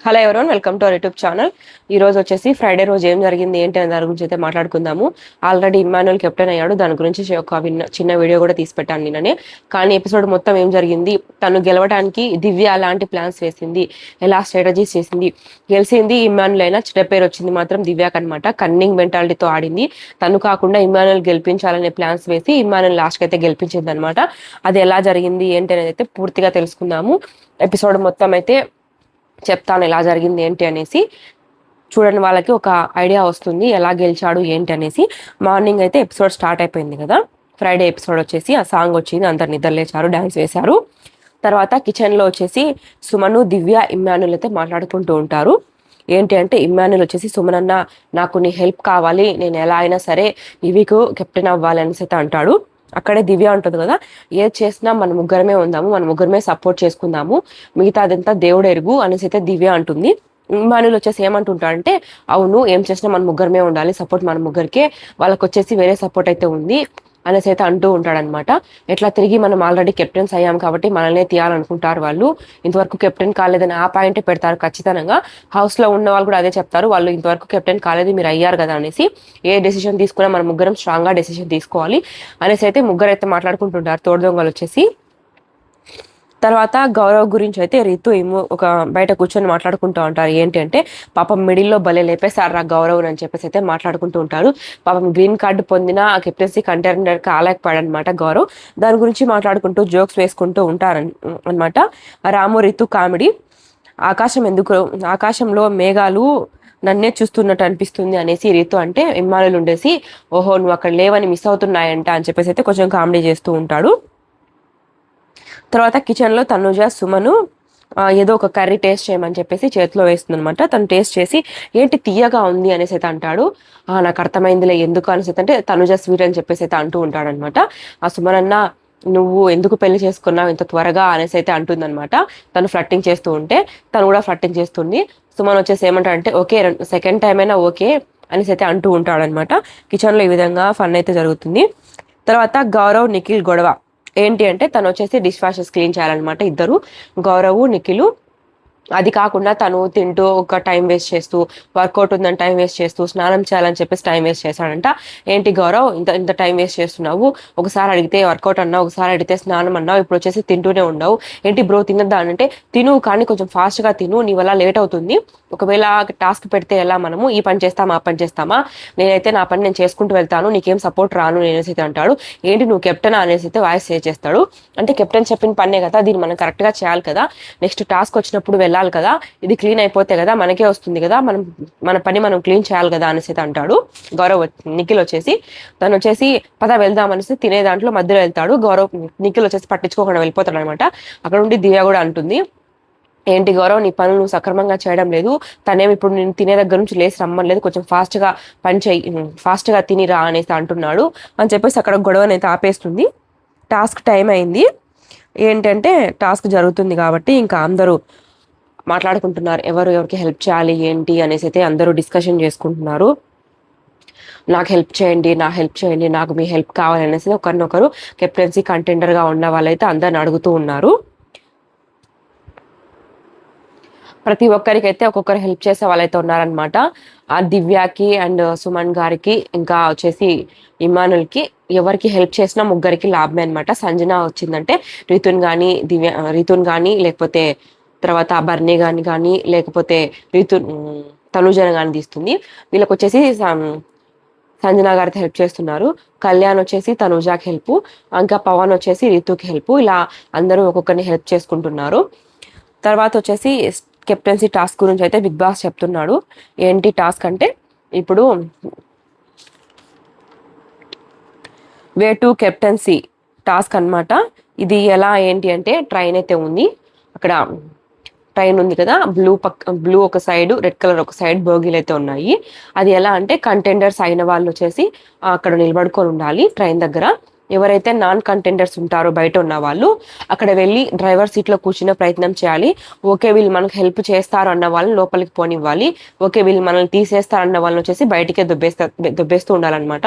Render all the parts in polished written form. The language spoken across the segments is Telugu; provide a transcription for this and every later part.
Hello everyone welcome to our YouTube channel. ఈ రోజు వచ్చేసి ఫ్రైడే రోజు ఏం జరిగింది ఏంటి అనే దాని గురించి అయితే మాట్లాడుకుందాము. ఆల్రెడీ ఇమ్మాన్యుల్ కెప్టెన్ అయ్యాడు, దాని గురించి ఒక చిన్న వీడియో కూడా తీసి పెట్టాను నిన్ననే. కానీ ఎపిసోడ్ మొత్తం ఏం జరిగింది, తను గెలవడానికి దివ్య అలాంటి ప్లాన్స్ వేసింది, ఎలా స్ట్రాటజీస్ చేసింది, గెలిచింది ఇమ్మాన్యుల్ అయినా చిన్న పేరు వచ్చింది మాత్రం దివ్యాక్ అనమాట. కన్నింగ్ మెంటాలిటీతో ఆడింది. తను కాకుండా ఇమ్మాన్యుల్ గెలిపించాలనే ప్లాన్స్ వేసి ఇమ్మాన్యుల్ లాస్ట్కి అయితే గెలిపించింది అనమాట. అది ఎలా జరిగింది ఏంటి అనేది అయితే పూర్తిగా తెలుసుకుందాము. ఎపిసోడ్ మొత్తం అయితే చెప్తాను ఎలా జరిగింది ఏంటి అనేసి. చూడని వాళ్ళకి ఒక ఐడియా వస్తుంది ఎలా గెలిచాడు ఏంటి అనేసి. మార్నింగ్ అయితే ఎపిసోడ్ స్టార్ట్ అయిపోయింది కదా, ఫ్రైడే ఎపిసోడ్ వచ్చేసి ఆ సాంగ్ వచ్చింది, అందరు నిద్రలేచారు, డాన్స్ వేశారు. తర్వాత కిచెన్లో వచ్చేసి సుమను, దివ్య, ఇమ్మాన్యుల్ అయితే మాట్లాడుకుంటూ ఉంటారు. ఏంటి అంటే ఇమ్మాన్యుల్ వచ్చేసి సుమనన్న నాకు నీ హెల్ప్ కావాలి, నేను ఎలా అయినా సరే ఈ వీక్ కెప్టెన్ అవ్వాలి అనేసి అయితే అంటాడు. అక్కడే దివ్య ఉంటుంది కదా, ఏది చేసినా మన ముగ్గురమే ఉందాము, మన ముగ్గురమే సపోర్ట్ చేసుకుందాము, మిగతా అదంతా దేవుడు ఎరుగు అనేసి అయితే దివ్య అంటుంది. ఇమ్మాన్యుల్ వచ్చేసి ఏమంటుంటాడంటే అవును ఏం చేసినా మన ముగ్గురమే ఉండాలి, సపోర్ట్ మన ముగ్గురికే, వాళ్ళకి వచ్చేసి వేరే సపోర్ట్ అయితే ఉంది అనేసి అయితే అంటూ ఉంటాడనమాట. ఎట్లా తిరిగి మనం ఆల్రెడీ కెప్టెన్స్ అయ్యాం కాబట్టి మనల్నే తీయాలనుకుంటారు వాళ్ళు, ఇంతవరకు కెప్టెన్ కాలేదని ఆ పాయింట్ పెడతారు ఖచ్చితంగా. హౌస్ లో ఉన్న వాళ్ళు కూడా అదే చెప్తారు, వాళ్ళు ఇంతవరకు కెప్టెన్ కాలేదు మీరు అయ్యారు కదా అనేసి, ఏ డెసిషన్ తీసుకున్నా మన ముగ్గురం స్ట్రాంగ్ గా డెసిషన్ తీసుకోవాలి అనేసి అయితే ముగ్గురు అయితే మాట్లాడుకుంటుంటారు తోడు దొంగలు వచ్చేసి. తర్వాత గౌరవ్ గురించి అయితే రితు ఒక బయట కూర్చొని మాట్లాడుకుంటూ ఉంటారు. ఏంటి అంటే పాపం మిడిల్లో భలే లేపేశారు రా గౌరవ్ అని చెప్పేసి అయితే మాట్లాడుకుంటూ ఉంటారు. పాపం గ్రీన్ కార్డు పొందిన కెప్టెన్సీ కంటెండర్ కాలేకపోయాడనమాట గౌరవ్. దాని గురించి మాట్లాడుకుంటూ జోక్స్ వేసుకుంటూ ఉంటారు అనమాట. రాము రితు కామెడీ. ఆకాశంలో మేఘాలు నన్నే చూస్తున్నట్టు అనిపిస్తుంది అనేసి రితు అంటే, ఇమ్మానుల్ ఉండేసి ఓహో నువ్వు అక్కడ లేవని మిస్ అవుతున్నాయంట అని చెప్పేసి అయితే కొంచెం కామెడీ చేస్తూ ఉంటాడు. తర్వాత కిచెన్లో తనుజ సుమను ఏదో ఒక కర్రీ టేస్ట్ చేయమని చెప్పేసి చేతిలో వేస్తుంది అనమాట. తను టేస్ట్ చేసి ఏంటి తీయగా ఉంది అనేసి అయితే అంటాడు. నాకు అర్థమైందిలే ఎందుకు అనేసి అంటే తనుజ స్వీట్ అని చెప్పేసి అయితే అంటూ ఉంటాడనమాట. ఆ సుమనన్న నువ్వు ఎందుకు పెళ్లి చేసుకున్నావు ఇంత త్వరగా అనేసి అయితే అంటుందన్నమాట. తను ఫ్లట్టింగ్ చేస్తూ ఉంటే తను కూడా ఫ్లట్టింగ్ చేస్తుంది. సుమన్ వచ్చేసి ఏమంటాడంటే ఓకే సెకండ్ టైం అయినా ఓకే అనేసి అయితే అంటూ ఉంటాడనమాట. కిచెన్లో ఈ విధంగా ఫన్ అయితే జరుగుతుంది. తర్వాత గౌరవ్ నిఖిల్ గొడవ. ఏంటి అంటే తను వచ్చేసి డిష్ వాషెస్ క్లీన్ చేయాలన్నమాట ఇద్దరు, గౌరవ్ నిఖిల్. అది కాకుండా తను తింటూ ఒక టైం వేస్ట్ చేస్తూ, వర్కౌట్ ఉందని టైం వేస్ట్ చేస్తూ, స్నానం చేయాలని చెప్పేసి టైం వేస్ట్ చేశాడంట. ఏంటి గౌరవ్ ఇంత ఇంత టైం వేస్ట్ చేస్తున్నావు, ఒకసారి అడిగితే వర్కౌట్ అన్నావు, ఒకసారి అడిగితే స్నానం అన్నావు, ఇప్పుడు వచ్చేసి తింటూనే ఉండవు ఏంటి బ్రో, తినద్దా అంటే తిను కానీ కొంచెం ఫాస్ట్గా తిను, నీ వల్ల లేట్ అవుతుంది, ఒకవేళ టాస్క్ పెడితే ఎలా మనము ఈ పని చేస్తామా ఆ పని చేస్తామా, నేనైతే నా పని నేను చేసుకుంటూ వెళ్తాను, నీకేం సపోర్ట్ రాను అనేసి అయితే అంటాడు. ఏంటి నువ్వు కెప్టెన్ అనేసి అయితే వాయిస్ సేవ్ చేస్తాడు. అంటే కెప్టెన్ చెప్పిన పనే కదా, దీన్ని మనం కరెక్ట్గా చేయాలి కదా, నెక్స్ట్ టాస్క్ వచ్చినప్పుడు వెళ్ళాలి కదా, ఇది క్లీన్ అయిపోతే కదా మనకే వస్తుంది కదా, మన పని మనం క్లీన్ చేయాలి కదా అనేసి అయితే అంటాడు. గౌరవ్ నిఖిల్ వచ్చేసి తను వచ్చేసి పద వెళ్దాం అనేసి తినే దాంట్లో మధ్యలో వెళ్తాడు. నిఖిల్ వచ్చేసి పట్టించుకోకుండా వెళ్ళిపోతాడు అనమాట. అక్కడ ఉండి దివ్య కూడా అంటుంది ఏంటి గౌరవ్ నీ పనులు నువ్వు సక్రమంగా చేయడం లేదు, తనేమి ఇప్పుడు నేను తినే దగ్గర నుంచి లేచి రమ్మలేదు, కొంచెం ఫాస్ట్గా పని చేయి, ఫాస్ట్గా తినిరా అనేసి అంటున్నాడు అని చెప్పేసి అక్కడ గొడవనైతే ఆపేస్తుంది. టాస్క్ టైం అయింది. ఏంటంటే టాస్క్ జరుగుతుంది కాబట్టి ఇంకా అందరూ మాట్లాడుకుంటున్నారు ఎవరికి హెల్ప్ చేయాలి ఏంటి అనేసి అయితే అందరూ డిస్కషన్ చేసుకుంటున్నారు. నాకు హెల్ప్ చేయండి, నాకు మీ హెల్ప్ కావాలి అనేసి ఒకరినొకరు కెప్టెన్సీ కంటెండర్గా ఉన్న వాళ్ళైతే అందరిని అడుగుతూ ఉన్నారు. ప్రతి ఒక్కరికైతే ఒక్కొక్కరు హెల్ప్ చేసే వాళ్ళైతే ఉన్నారనమాట. ఆ దివ్యాకి అండ్ సుమన్ గారికి ఇంకా వచ్చేసి ఇమానుల్కి ఎవరికి హెల్ప్ చేసినా ముగ్గురికి లాభమే అనమాట. సంజన వచ్చిందంటే రితున్ కానీ లేకపోతే తర్వాత బర్నీ కానీ లేకపోతే తనుజన కానీ తీస్తుంది. వీళ్ళకి వచ్చేసి సంజన గారికి హెల్ప్ చేస్తున్నారు. కళ్యాణ్ వచ్చేసి తనుజాకి హెల్ప్, ఇంకా పవన్ వచ్చేసి రితుకి హెల్ప్, ఇలా అందరూ ఒక్కొక్కరిని హెల్ప్ చేసుకుంటున్నారు. తర్వాత వచ్చేసి కెప్టెన్సీ టాస్క్ గురించి అయితే బిగ్ బాస్ చెప్తున్నాడు. ఏంటి టాస్క్ అంటే ఇప్పుడు వే టు కెప్టెన్సీ టాస్క్ అనమాట. ఇది ఎలా ఏంటి అంటే ట్రైన్ అయితే ఉంది, అక్కడ ట్రైన్ ఉంది కదా, బ్లూ ఒక సైడ్ రెడ్ కలర్ ఒక సైడ్ బోగీలు అయితే ఉన్నాయి. అది ఎలా అంటే కంటెండర్స్ అయిన వాళ్ళు వచ్చేసి అక్కడ నిలబడుకొని ఉండాలి ట్రైన్ దగ్గర. ఎవరైతే నాన్ కంటెండర్స్ ఉంటారో బయట ఉన్న వాళ్ళు అక్కడ వెళ్ళి డ్రైవర్ సీట్లో కూర్చునే ప్రయత్నం చేయాలి. ఓకే వీళ్ళు మనకు హెల్ప్ చేస్తారు అన్న వాళ్ళని లోపలికి పోనివ్వాలి, ఓకే వీళ్ళు మనల్ని తీసేస్తారు అన్న వాళ్ళని వచ్చేసి బయటికే దుబ్బేస్తూ ఉండాలన్నమాట.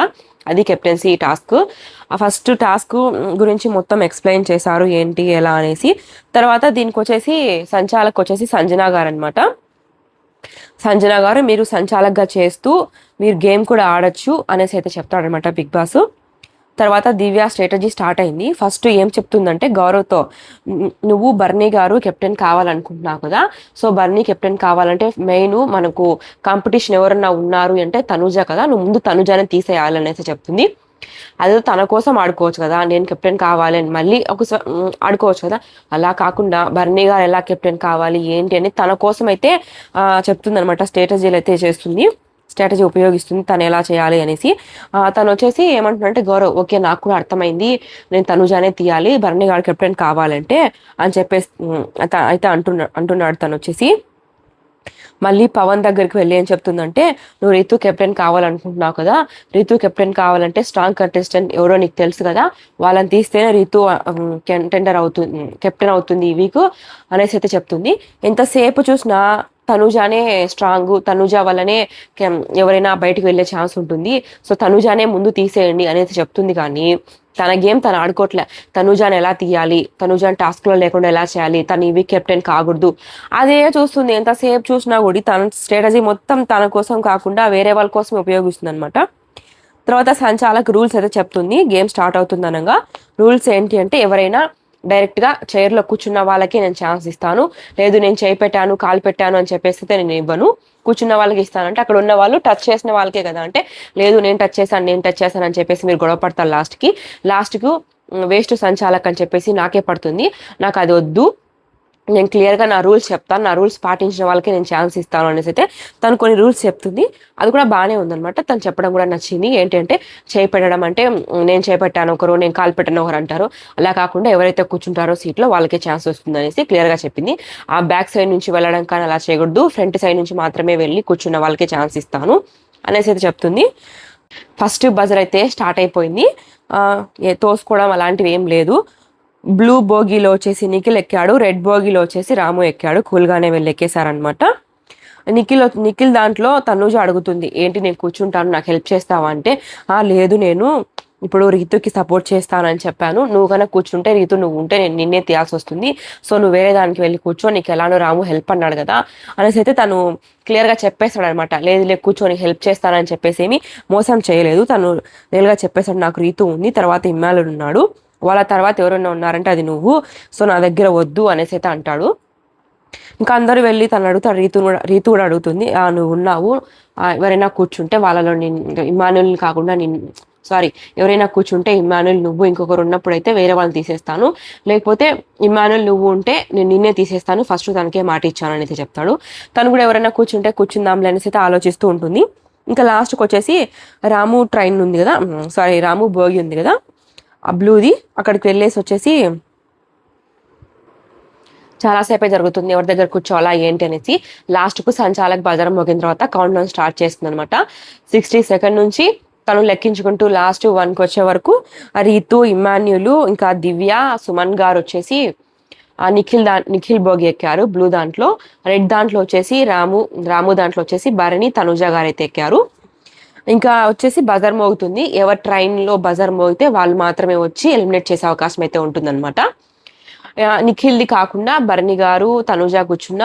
అది కెప్టెన్సీ టాస్క్. ఆ ఫస్ట్ టాస్క్ గురించి మొత్తం ఎక్స్ప్లెయిన్ చేశారు ఏంటి ఎలా అనేసి. తర్వాత దీనికి వచ్చేసి సంచాలక్ వచ్చేసి సంజన గారు అనమాట. సంజన గారు మీరు సంచాలకుగా చేస్తూ మీరు గేమ్ కూడా ఆడొచ్చు అనేసి అయితే చెప్తాడనమాట బిగ్ బాస్. తర్వాత దివ్య స్ట్రాటజీ స్టార్ట్ అయింది. ఫస్ట్ ఏం చెప్తుందంటే గౌరవ్తో, నువ్వు బర్నీ గారు కెప్టెన్ కావాలనుకుంటున్నావు కదా, సో బర్నీ కెప్టెన్ కావాలంటే మెయిన్ మనకు కాంపిటీషన్ ఎవరన్నా ఉన్నారు అంటే తనుజ కదా, నువ్వు ముందు తనుజానే తీసేయాలనేసి చెప్తుంది. అదే తన కోసం ఆడుకోవచ్చు కదా, నేను కెప్టెన్ కావాలి అని మళ్ళీ ఒకసారి ఆడుకోవచ్చు కదా. అలా కాకుండా బర్నీ గారు ఎలా కెప్టెన్ కావాలి ఏంటి అని తన కోసం అయితే చెప్తుంది అనమాట. స్ట్రాటజీలు అయితే చేస్తుంది, స్ట్రాటజీ ఉపయోగిస్తుంది తను ఎలా చేయాలి అనేసి. తను వచ్చేసి ఏమంటున్నాడంటే గౌరవ్ ఓకే నాకు కూడా అర్థమైంది, నేను తనుజానే తీయాలి బర్నీ గారు కెప్టెన్ కావాలంటే అని చెప్పేసి అయితే అంటున్నాడు తను వచ్చేసి. మళ్ళీ పవన్ దగ్గరికి వెళ్ళి ఏం చెప్తుందంటే, నువ్వు రీతు కెప్టెన్ కావాలనుకుంటున్నావు కదా, రీతు కెప్టెన్ కావాలంటే స్ట్రాంగ్ కంటెస్టెంట్ ఎవరో నీకు తెలుసు కదా, వాళ్ళని తీస్తేనే రీతు కెప్టెన్ అవుతుంది ఈ వీక్ అనేసి అయితే చెప్తుంది. ఎంతసేపు చూసినా తనుజానే స్ట్రాంగ్, తనుజ వల్లనే ఎవరైనా బయటకు వెళ్ళే ఛాన్స్ ఉంటుంది, సో తనుజానే ముందు తీసేయండి అనేసి చెప్తుంది. కానీ తన గేమ్ తను ఆడుకోవట్లే. తనుజాని ఎలా తీయాలి, తనుజాని టాస్క్ లో లేకుండా ఎలా చేయాలి, తను ఇవి కెప్టెన్ కాకూడదు అదే చూస్తుంది. ఎంతసేపు చూసినా కూడా తన స్ట్రాటజీ మొత్తం తన కోసం కాకుండా వేరే వాళ్ళ కోసం ఉపయోగిస్తుంది అనమాట. తర్వాత సంచాలక్ రూల్స్ అయితే చెప్తుంది గేమ్ స్టార్ట్ అవుతుంది అనగా. రూల్స్ ఏంటి అంటే, ఎవరైనా డైరెక్ట్ గా చైర్ లో కూర్చున్న వాళ్ళకి నేను ఛాన్స్ ఇస్తాను, లేదు నేను చేయి పెట్టాను కాలు పెట్టాను అని చెప్పేసి నేను ఇవ్వను, కూర్చున్న వాళ్ళకి ఇస్తానంటే అక్కడ ఉన్న వాళ్ళు టచ్ చేసిన వాళ్ళకే కదా అంటే, లేదు నేను టచ్ చేశాను అని చెప్పేసి మీరు గొడవ పడతారు లాస్ట్కు వేస్ట్ సంచాలక్ అని చెప్పేసి నాకే పడుతుంది. నాకు అది వద్దు, నేను క్లియర్గా నా రూల్స్ చెప్తాను, నా రూల్స్ పాటించిన వాళ్ళకి నేను ఛాన్స్ ఇస్తాను అనేసి అయితే తను కొన్ని రూల్స్ చెప్తుంది. అది కూడా బాగానే ఉందనమాట. తను చెప్పడం కూడా నచ్చింది. ఏంటంటే చేయి పెట్టడం అంటే నేను చేపెట్టాను ఒకరు, నేను కాలు పెట్టాను ఒకరు అంటారు, అలా కాకుండా ఎవరైతే కూర్చుంటారో సీట్లో వాళ్ళకే ఛాన్స్ వస్తుంది అనేసి క్లియర్గా చెప్పింది. ఆ బ్యాక్ సైడ్ నుంచి వెళ్ళడం కానీ అలా చేయకూడదు, ఫ్రంట్ సైడ్ నుంచి మాత్రమే వెళ్ళి కూర్చున్న వాళ్ళకే ఛాన్స్ ఇస్తాను అనేసి అయితే చెప్తుంది. ఫస్ట్ బజర్ అయితే స్టార్ట్ అయిపోయింది. తోసుకోవడం అలాంటివి ఏం లేదు. బ్లూ బోగీలో వచ్చేసి నిఖిల్ ఎక్కాడు, రెడ్ బోగీలో వచ్చేసి రాము ఎక్కాడు. కూల్గానే వెళ్ళి ఎక్కేశారనమాట. నిఖిల్ దాంట్లో తనుజ అడుగుతుంది, ఏంటి నేను కూర్చుంటాను నాకు హెల్ప్ చేస్తావా అంటే, లేదు నేను ఇప్పుడు రీతుకి సపోర్ట్ చేస్తానని చెప్పాను, నువ్వు కనుక కూర్చుంటే రీతు నువ్వు ఉంటే నేను నిన్నే తీయాల్సి వస్తుంది, సో నువ్వు వేరే దానికి వెళ్ళి కూర్చో, నీకు ఎలానో రాము హెల్ప్ అన్నాడు కదా అనేసి అయితే తను క్లియర్గా చెప్పేశాడు అనమాట. లేదు కూర్చొని హెల్ప్ చేస్తానని చెప్పేసి ఏమి మోసం చేయలేదు, తను నేరుగా చెప్పేశాడు నాకు రీతు ఉంది, తర్వాత ఇమ్మానుల్ ఉన్నాడు, వాళ్ళ తర్వాత ఎవరైనా ఉన్నారంటే అది నువ్వు, సో నా దగ్గర వద్దు అనేసి అయితే అంటాడు. ఇంకా అందరూ వెళ్ళి తను అడుగుతాడు, రీతు కూడా అడుగుతుంది, నువ్వు ఉన్నావు, ఎవరైనా కూర్చుంటే వాళ్ళలో ఇమ్మానుల్ కాకుండా ఎవరైనా కూర్చుంటే ఇమ్మానుల్ నువ్వు ఇంకొకరు ఉన్నప్పుడు అయితే వేరే వాళ్ళని తీసేస్తాను, లేకపోతే ఇమ్మానుల్ నువ్వు ఉంటే నేను నిన్నే తీసేస్తాను, ఫస్ట్ తనకే మాట ఇచ్చాను అనేది చెప్తాడు. తను కూడా ఎవరైనా కూర్చుంటే కూర్చుందాంలే అనేసి అయితే ఆలోచిస్తూ ఉంటుంది. ఇంకా లాస్ట్కి వచ్చేసి రాము ట్రైన్ ఉంది కదా, రాము బోగి ఉంది కదా ఆ బ్లూది, అక్కడికి వెళ్ళేసి వచ్చేసి చాలాసేపే జరుగుతుంది ఎవరి దగ్గర కూర్చోవాలా ఏంటి అనేసి. లాస్ట్కు సంచాలక్ బజారం మోగిన తర్వాత కౌంట్ డౌన్ స్టార్ట్ చేస్తుంది అనమాట. 60 సెకండ్ నుంచి తను లెక్కించుకుంటూ లాస్ట్ 1కి వచ్చే వరకు రీతు, ఇమ్మాన్యులు, ఇంకా దివ్య, సుమన్ గారు వచ్చేసి నిఖిల్ బోగి ఎక్కారు బ్లూ దాంట్లో. రెడ్ దాంట్లో వచ్చేసి రాము దాంట్లో వచ్చేసి భరణి, తనుజ గారు అయితే ఎక్కారు. ఇంకా వచ్చేసి బజర్ మోగుతుంది, ఎవరి ట్రైన్లో బజర్ మోగితే వాళ్ళు మాత్రమే వచ్చి ఎలిమినేట్ చేసే అవకాశం అయితే ఉంటుందన్నమాట. నిఖిల్ది కాకుండా భరణి గారు, తనుజ కూర్చున్న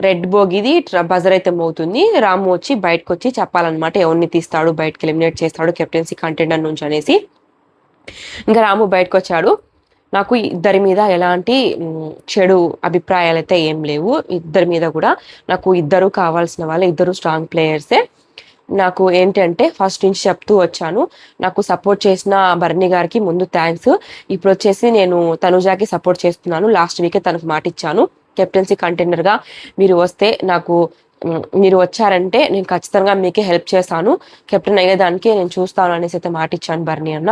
రెడ్ బోగిది బజర్ అయితే మోగుతుంది. రాము వచ్చి బయటకు వచ్చి చెప్పాలన్నమాట ఎవరిని తీస్తాడు, బయటకు ఎలిమినేట్ చేస్తాడు కెప్టెన్సీ కంటెండర్ నుంచి అనేసి. ఇంకా రాము బయటకు వచ్చాడు, నాకు ఇద్దరి మీద ఎలాంటి చెడు అభిప్రాయాలు అయితే ఏం లేవు, ఇద్దరి మీద కూడా నాకు ఇద్దరు కావాల్సిన వాళ్ళే, ఇద్దరు స్ట్రాంగ్ ప్లేయర్సే, నాకు ఏంటంటే ఫస్ట్ నుంచి చెప్తూ వచ్చాను, నాకు సపోర్ట్ చేసిన భరణి గారికి ముందు థ్యాంక్స్, ఇప్పుడు వచ్చేసి నేను తనుజాకి సపోర్ట్ చేస్తున్నాను, లాస్ట్ వీకే తనకు మాట ఇచ్చాను కెప్టెన్సీ కంటెండర్గా మీరు వస్తే మీరు వచ్చారంటే నేను ఖచ్చితంగా మీకే హెల్ప్ చేస్తాను, కెప్టెన్ అయ్యేదానికి నేను చూస్తాను అనేసి అయితే మాట ఇచ్చాను భరణి అన్న,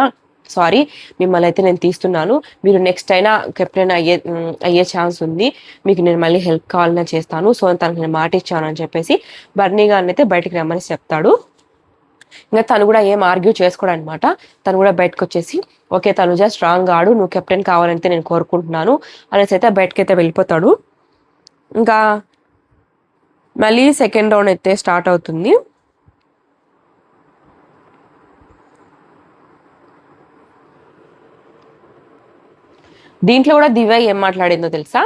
సారీ మిమ్మల్ని అయితే నేను తీస్తున్నాను, మీరు నెక్స్ట్ అయినా కెప్టెన్ అయ్యే ఛాన్స్ ఉంది, మీకు నేను మళ్ళీ హెల్ప్ కావాలన్నా చేస్తాను, సో తనకు నేను మాట ఇచ్చాను అని చెప్పేసి బర్నీ గారిని అయితే బయటకు రమ్మని చెప్తాడు. ఇంకా తను కూడా ఏం ఆర్గ్యూ చేసుకోడు అనమాట. తను కూడా బయటకు వచ్చేసి ఓకే తనుజ స్ట్రాంగ్ ఆడు, నువ్వు కెప్టెన్ కావాలంటే నేను కోరుకుంటున్నాను అనేసి అయితే బయటకైతే వెళ్ళిపోతాడు. ఇంకా మళ్ళీ సెకండ్ రౌండ్ అయితే స్టార్ట్ అవుతుంది. దీంట్లో కూడా దివ్య ఏం మాట్లాడిందో తెలుసా?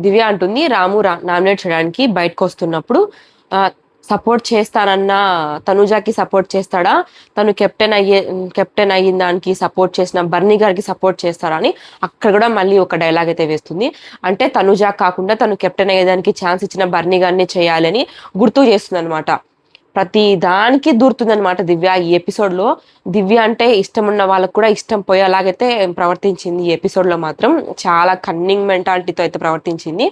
దివ్య అంటుంది రాము నామినేట్ చేయడానికి బయటకు వస్తున్నప్పుడు సపోర్ట్ చేస్తానన్న తనుజాకి సపోర్ట్ చేస్తాడా, తను కెప్టెన్ అయిన దానికి సపోర్ట్ చేసిన బర్నీ గారికి సపోర్ట్ చేస్తారా అని అక్కడ కూడా మళ్ళీ ఒక డైలాగ్ అయితే వేస్తుంది. అంటే తనుజా కాకుండా తను కెప్టెన్ అయ్యేదానికి ఛాన్స్ ఇచ్చిన బర్నీ గారిని చేయాలని గుర్తు చేస్తుంది అనమాట. ప్రతి దానికి దూరుతుంది అనమాట దివ్య ఈ ఎపిసోడ్ లో. దివ్య అంటే ఇష్టం ఉన్న వాళ్ళకు కూడా ఇష్టం పోయేలాగైతే ప్రవర్తించింది ఈ ఎపిసోడ్ లో మాత్రం. చాలా కన్నింగ్ మెంటాలిటీతో అయితే ప్రవర్తించింది.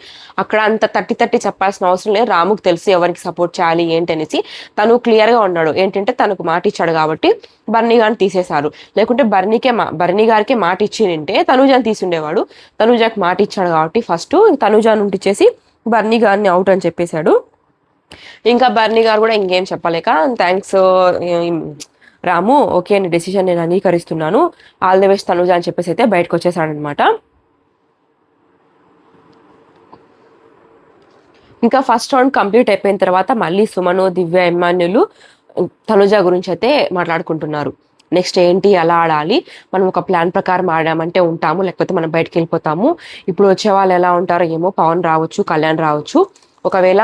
అక్కడ అంత తట్టి చెప్పాల్సిన అవసరం లేదు, రాముకు తెలిసి ఎవరికి సపోర్ట్ చేయాలి ఏంటి అనేసి. తను క్లియర్ గా ఉన్నాడు, ఏంటంటే తనకు మాట ఇచ్చాడు కాబట్టి బర్నీ గారిని తీసేశారు. లేకుంటే బర్నీ గారికి మాట ఇచ్చింటే తనుజాని తీసుండేవాడు. తనుజాకి మాట ఇచ్చాడు కాబట్టి ఫస్ట్ తనుజాని ఉంటిచ్చేసి బర్నీ గారిని అవుట్ అని చెప్పేశాడు. ఇంకా బర్నీ గారు కూడా ఇంకేం చెప్పలేక థ్యాంక్స్ రాము, ఓకే నీ డెసిషన్ నేను అంగీకరిస్తున్నాను, ఆల్ ది బెస్ట్ తనుజా అని చెప్పేసి అయితే బయటకు వచ్చేసాడనమాట. ఇంకా ఫస్ట్ రౌండ్ కంప్లీట్ అయిపోయిన తర్వాత మళ్ళీ సుమను, దివ్య, ఎమ్మాన్యులు తనుజ గురించి అయితే మాట్లాడుకుంటున్నారు. నెక్స్ట్ ఏంటి, ఎలా ఆడాలి, మనం ఒక ప్లాన్ ప్రకారం ఆడామంటే ఉంటాము, లేకపోతే మనం బయటకు వెళ్ళిపోతాము. ఇప్పుడు వచ్చే వాళ్ళు ఎలా ఉంటారో ఏమో, పవన్ రావచ్చు, కళ్యాణ్ రావచ్చు. ఒకవేళ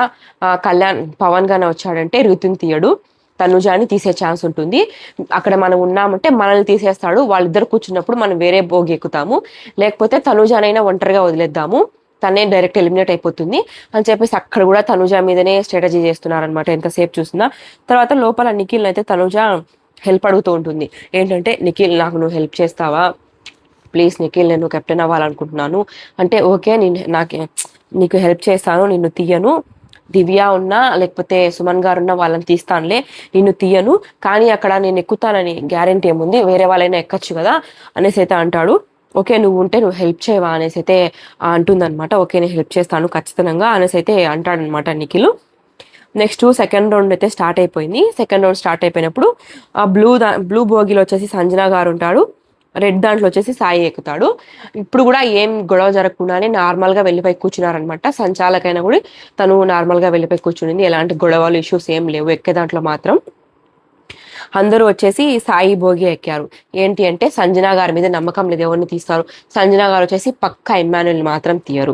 కళ్యాణ్ పవన్ గానే వచ్చాడంటే రితుని తీయడు, తనుజాని తీసే ఛాన్స్ ఉంటుంది. అక్కడ మనం ఉన్నామంటే మనల్ని తీసేస్తాడు. వాళ్ళిద్దరు కూర్చున్నప్పుడు మనం వేరే భోగి ఎక్కుతాము, లేకపోతే తనుజానైనా ఒంటరిగా వదిలేద్దాము, తనే డైరెక్ట్ ఎలిమినేట్ అయిపోతుంది అని చెప్పేసి అక్కడ కూడా తనుజ మీదనే స్ట్రాటజీ చేస్తున్నారనమాట ఎంతసేపు చూసినా. తర్వాత లోపల నిఖిల్ అయితే తనుజ హెల్ప్ అడుగుతూ ఉంటుంది. ఏంటంటే నిఖిల్ నాకు నువ్వు హెల్ప్ చేస్తావా ప్లీజ్ నిఖిల్, నేను కెప్టెన్ అవ్వాలనుకుంటున్నాను అంటే ఓకే నీకు హెల్ప్ చేస్తాను, నిన్ను తీయను, దివ్య ఉన్నా లేకపోతే సుమన్ గారు ఉన్నా వాళ్ళని తీస్తానులే, నిన్ను తీయను, కానీ అక్కడ నేను ఎక్కుతానని గ్యారెంటీ ఏముంది, వేరే వాళ్ళైనా ఎక్కచ్చు కదా అనేసి అయితే అంటాడు. ఓకే నువ్వు ఉంటే నువ్వు హెల్ప్ చేయవా అనేసి అయితే అంటుందన్నమాట. ఓకే నేను హెల్ప్ చేస్తాను ఖచ్చితంగా అనేసి అయితే అంటాడనమాట నిఖిల్. నెక్స్ట్ సెకండ్ రౌండ్ అయితే స్టార్ట్ అయిపోయింది. సెకండ్ రౌండ్ స్టార్ట్ అయిపోయినప్పుడు ఆ బ్లూ బోగిలో వచ్చేసి సంజన గారు ఉంటాడు, రెడ్ దాంట్లో వచ్చేసి సాయి ఎక్కుతాడు. ఇప్పుడు కూడా ఏం గొడవ జరగకుండానే నార్మల్ గా వెళ్ళిపోయి కూర్చున్నారనమాట. సంచాలకైనా కూడా తను నార్మల్ గా వెళ్ళిపోయి కూర్చునింది, ఎలాంటి గొడవలు ఇష్యూస్ ఏం లేవు. ఎక్కే దాంట్లో మాత్రం అందరూ వచ్చేసి సాయి భోగి ఎక్కారు. ఏంటి అంటే సంజన గారి మీద నమ్మకం లేదు, ఎవరిని తీస్తారు, సంజన గారు వచ్చేసి పక్కా ఇమ్మాన్యుల్ మాత్రం తీయరు.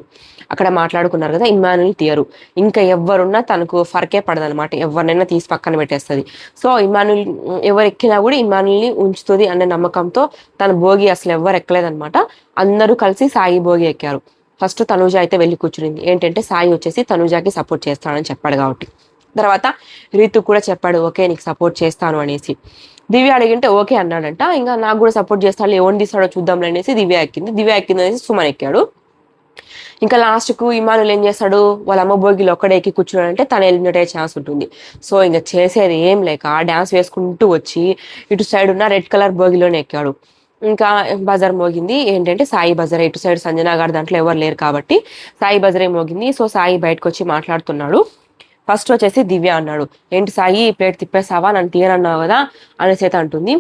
అక్కడ మాట్లాడుకున్నారు కదా, ఇమ్మాన్యుల్ తీయరు. ఇంకా ఎవరున్నా తనకు ఫరకే పడదనమాట, ఎవరినైనా తీసి పక్కన పెట్టేస్తుంది. సో ఇమ్మాన్యుల్ ఎవరు ఎక్కినా కూడా ఇమ్మాన్యుల్ని ఉంచుతుంది అనే నమ్మకంతో తన భోగి అసలు ఎవరు ఎక్కలేదనమాట. అందరూ కలిసి సాయి భోగి ఎక్కారు. ఫస్ట్ తనుజ అయితే వెళ్ళి కూర్చునింది. ఏంటంటే సాయి వచ్చేసి తనుజాకి సపోర్ట్ చేస్తానని చెప్పాడు కాబట్టి. తర్వాత రీతు కూడా చెప్పాడు ఓకే నీకు సపోర్ట్ చేస్తాను అనేసి. దివ్య అడిగింటే ఓకే అన్నాడంట. ఇంకా నాకు కూడా సపోర్ట్ చేస్తాడు, ఎవరిని తీస్తాడో చూద్దాంలే అనేసి దివ్య ఎక్కింది అనేసి సుమన్ ఎక్కాడు. ఇంకా లాస్ట్ కు ఇమానుల్ ఏం చేస్తాడు, వాళ్ళ అమ్మ భోగిలో ఒక్కడే ఎక్కి కూర్చున్నాడంటే తన ఎలిమినేట్ అయ్యే ఛాన్స్ ఉంటుంది. సో ఇంకా చేసేది ఏం లేక డాన్స్ వేసుకుంటూ వచ్చి ఇటు సైడ్ ఉన్న రెడ్ కలర్ భోగిలోనే ఎక్కాడు. ఇంకా బజార్ మోగింది. ఏంటంటే సాయి బజార్, ఇటు సైడ్ సంజన గారు దాంట్లో ఎవరు లేరు కాబట్టి సాయి బజారే మోగింది. సో సాయి బయటకు వచ్చి మాట్లాడుతున్నాడు. ఫస్ట్ వచ్చేసి దివ్య అన్నాడు, ఏంటి సాయి ప్లేట్ తిప్పేసావా, నన్ను తీయనన్నావు కదా అనేసి అయితే అంటుంది.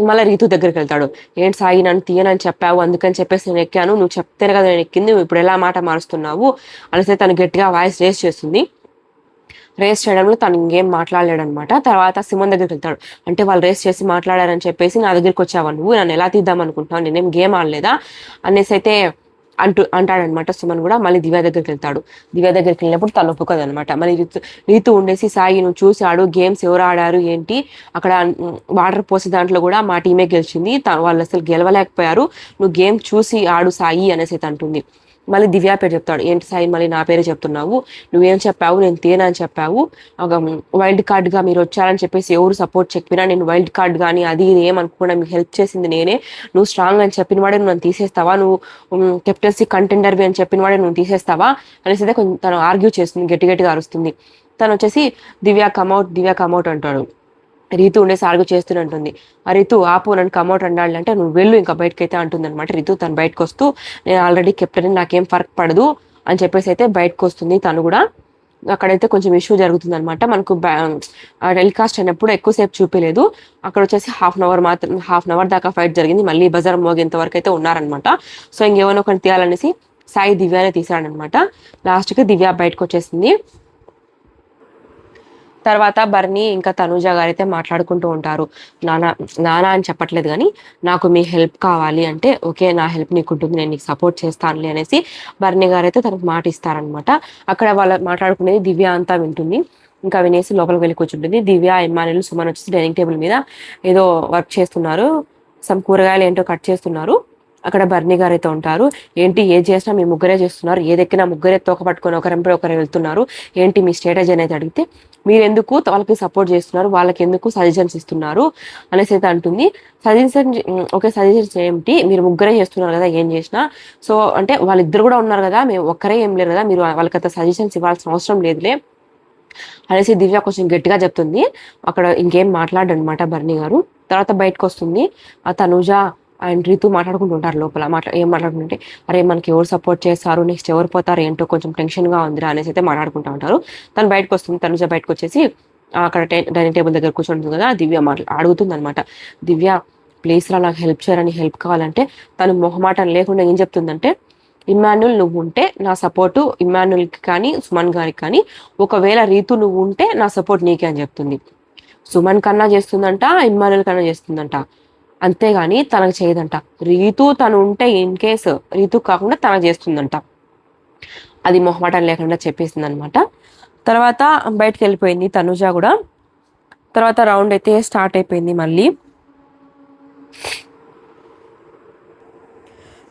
మళ్ళీ రీతు దగ్గరికి వెళ్తాడు. ఏంటి సాయి నన్ను తీయనని చెప్పావు, అందుకని చెప్పేసి నేను ఎక్కాను, నువ్వు చెప్తేనే కదా నేను ఎక్కింది, ఇప్పుడు ఎలా మాట మారుస్తున్నావు అనేసి తను గట్టిగా వాయిస్ రేస్ చేస్తుంది. రేస్ చేయడంలో తను ఇంకేం మాట్లాడలేడు అనమాట. తర్వాత సిమన్ దగ్గరికి వెళ్తాడు. అంటే వాళ్ళు రేస్ చేసి మాట్లాడారని చెప్పేసి నా దగ్గరికి వచ్చావా, నువ్వు నన్ను ఎలా తీద్దాం అనుకుంటున్నావు, నేనేం గేమ్ ఆడలేదా అనేసి అయితే అంటాడనమాట సుమన్ కూడా. మళ్ళీ దివ్య దగ్గరికి వెళ్తాడు. దివ్య దగ్గరికి వెళ్ళినప్పుడు తను ఒప్పుకోదు అనమాట. మళ్ళీ రీతు ఉండేసి సాయి నువ్వు చూసాడు గేమ్స్ ఎవరు ఆడారు ఏంటి, అక్కడ వాటర్ పోసే దాంట్లో కూడా మా టీమే గెలిచింది, వాళ్ళు అసలు గెలవలేకపోయారు, నువ్వు గేమ్ చూసి ఆడు సాయి అనేసి అంటుంది. మళ్ళీ దివ్య పేరు చెప్తాడు. ఏంటి సాయి మళ్ళీ నా పేరే చెప్తున్నావు, నువ్వేం చెప్పావు, నేను తేనని చెప్పావు, ఒక వైల్డ్ కార్డ్ గా మీరు వచ్చారని చెప్పేసి ఎవరు సపోర్ట్ చెప్పినా నేను వైల్డ్ కార్డ్ కానీ అది ఇది ఏమనుకోకుండా మీకు హెల్ప్ చేసింది నేనే, నువ్వు స్ట్రాంగ్ అని చెప్పిన వాడే నువ్వు తీసేస్తావా, నువ్వు కెప్టెన్సీ కంటెండర్వి అని చెప్పిన వాడే నువ్వు తీసేస్తావా అనేసి అయితే కొంచెం తను ఆర్గ్యూ చేస్తుంది, గట్టిగా అరుస్తుంది. తను వచ్చేసి దివ్య కమౌట్ అంటాడు. రీతు ఉండేసి ఆర్గ్యూ చేస్తూనే ఉంటుంది. ఆ రీతు ఆపు నన్ను కమౌట్ అన్నాడంటే నువ్వు వెళ్ళు ఇంకా బయటకైతే అంటుంది అనమాట. రీతు తను బయటకు వస్తూ నేను ఆల్రెడీ కెప్టెన్, నాకేం ఫరక్ పడదు అని చెప్పేసి అయితే బయటకు వస్తుంది. తను కూడా అక్కడైతే కొంచెం ఇష్యూ జరుగుతుంది అనమాట. మనకు టెలికాస్ట్ అయినప్పుడు ఎక్కువసేపు చూపించలేదు, అక్కడ వచ్చేసి హాఫ్ అన్ అవర్ దాకా ఫైట్ జరిగింది. మళ్ళీ బజార్ మోగేంత వరకు అయితే ఉన్నారనమాట. సో ఇంకేమైనా ఒకటి తీయాలనేసి సాయి దివ్యానే తీసాడనమాట. లాస్ట్కి దివ్య బయటకు వచ్చేసింది. తర్వాత బర్నీ ఇంకా తనూజ గారైతే మాట్లాడుకుంటూ ఉంటారు. నానా నానా అని చెప్పట్లేదు కానీ నాకు మీ హెల్ప్ కావాలి అంటే ఓకే నా హెల్ప్ నీకు ఉంటుంది, నేను నీకు సపోర్ట్ చేస్తానులే అనేసి బర్నీ గారైతే తనకు మాట ఇస్తారనమాట. అక్కడ వాళ్ళ మాట్లాడుకునేది దివ్య అంతా వింటుంది. ఇంకా వినేసి లోపలికి వెళ్ళి కూర్చుంటుంది. దివ్య, ఇమ్మానుయేల్, సుమన్ వచ్చేసి డైనింగ్ టేబుల్ మీద ఏదో వర్క్ చేస్తున్నారు. సమ్ కూరగాయలు ఏంటో కట్ చేస్తున్నారు. అక్కడ బర్నీ గారు అయితే ఉంటారు. ఏంటి ఏది చేసినా మీ ముగ్గురే చేస్తున్నారు, ఏదెక్కినా ముగ్గురే తోక పట్టుకొని ఒకరింపై ఒకరు వెళ్తున్నారు, ఏంటి మీ స్ట్రాటజీ అనేది అడిగితే మీరెందుకు వాళ్ళకి సపోర్ట్ చేస్తున్నారు, వాళ్ళకి ఎందుకు సజెషన్స్ ఇస్తున్నారు అనేసి అయితే అంటుంది. సజెషన్ ఓకే సజెషన్స్ ఏంటి, మీరు ముగ్గురే చేస్తున్నారు కదా ఏం చేసినా, సో అంటే వాళ్ళిద్దరు కూడా ఉన్నారు కదా, మేము ఒక్కరే ఏం లేరు కదా, మీరు వాళ్ళకి సజెషన్స్ ఇవ్వాల్సిన అవసరం లేదులే అనేసి దివ్య కొంచెం గట్టిగా చెప్తుంది. అక్కడ ఇంకేం మాట్లాడనమాట బర్నీ గారు. తర్వాత బయటకు వస్తుంది. ఆ తనూజ అండ్ రీతు మాట్లాడుకుంటుంటారు లోపల. ఏం మాట్లాడుకుంటే అరే మనకి ఎవరు సపోర్ట్ చేస్తారు, నెక్స్ట్ ఎవరు పోతారు ఏంటో కొంచెం టెన్షన్గా ఉందిరా అనేసి అయితే మాట్లాడుకుంటూ ఉంటారు. తను బయటకు వస్తుంది. తనుజ బయటకు వచ్చేసి అక్కడ డైనింగ్ టేబుల్ దగ్గర కూర్చుంటుంది కదా, దివ్య అడుగుతుంది అనమాట. దివ్య ప్లీజ్ రా నాకు హెల్ప్ చేయరని, హెల్ప్ కావాలంటే తను మొహమాటం లేకుండా ఏం చెప్తుందంటే ఇమ్మాన్యుల్ నువ్వు ఉంటే నా సపోర్టు ఇమ్మాన్యుల్కి కానీ సుమన్ గారికి కానీ, ఒకవేళ రీతు నువ్వు ఉంటే నా సపోర్ట్ నీకే అని చెప్తుంది. సుమన్ కన్నా చేస్తుందంట, ఇమ్మాన్యుల్ కన్నా చేస్తుందంట, అంతేగాని తనకు చేయదంట. రీతు తను ఉంటే ఇన్ కేసు రీతు కాకుండా తనకు చేస్తుందంట. అది మొహమాటం లేకుండా చెప్పేసింది అనమాట. తర్వాత బయటకు వెళ్ళిపోయింది తనుజ కూడా. తర్వాత రౌండ్ అయితే స్టార్ట్ అయిపోయింది మళ్ళీ.